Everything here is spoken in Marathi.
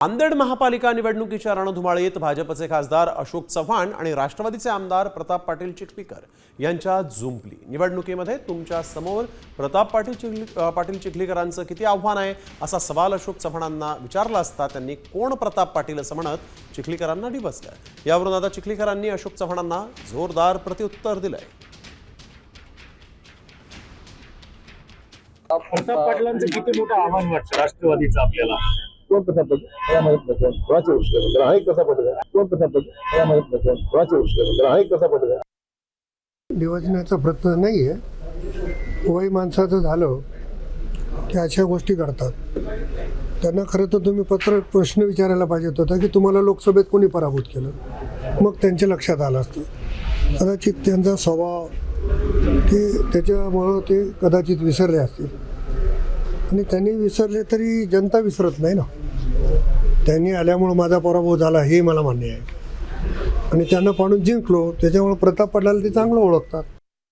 नांदेड महापालिका निवडणुकीच्या रणधुमाळीत भाजपचे खासदार अशोक चव्हाण आणि राष्ट्रवादीचे आमदार प्रताप पाटील चिखलीकर यांच्यात जुंपली। निवडणुकीमध्ये तुमच्या समोर प्रताप पाटील चिखलीकरांचं किती आव्हान आहे असा सवाल अशोक चव्हाणांना विचारला असता त्यांनी कोण प्रताप पाटील असं म्हणत चिखलीकरांना डिवचलं। यावरून आता चिखलीकरांनी अशोक चव्हाणांना जोरदार प्रत्युत्तर दिलंय। प्रताप पाटलांचं किती मोठं आव्हान वाटतं राष्ट्रवादीचं आपल्याला? कोण प्रताप पाटील मला माहित नाही, कोणाची गोष्ट आहे त्याला आहे कसा पाटील कोण प्रताप पाटील मला माहित नाही, कोणाची गोष्ट आहे त्याला आहे कसा पाटील डिवचण्याचा प्रयत्न नाही आहे। वय माणसाचं झालं की अशा गोष्टी घडतात। त्यांना खरं तर तुम्ही प्रश्न विचारायला पाहिजे होता की तुम्हाला लोकसभेत कोणी पराभूत केलं, मग त्यांच्या लक्षात आलं असतं। कदाचित त्यांचा स्वभाव ते त्याच्यामुळं ते कदाचित विसरले असतील आणि त्यांनी विसरले तरी जनता विसरत नाही ना। त्यांनी आल्यामुळं माझा पराभव झाला हे मला मान्य आहे आणि त्यांना पाडून जिंकलो, त्याच्यामुळे प्रताप पाटलाला ते चांगलं ओळखतात।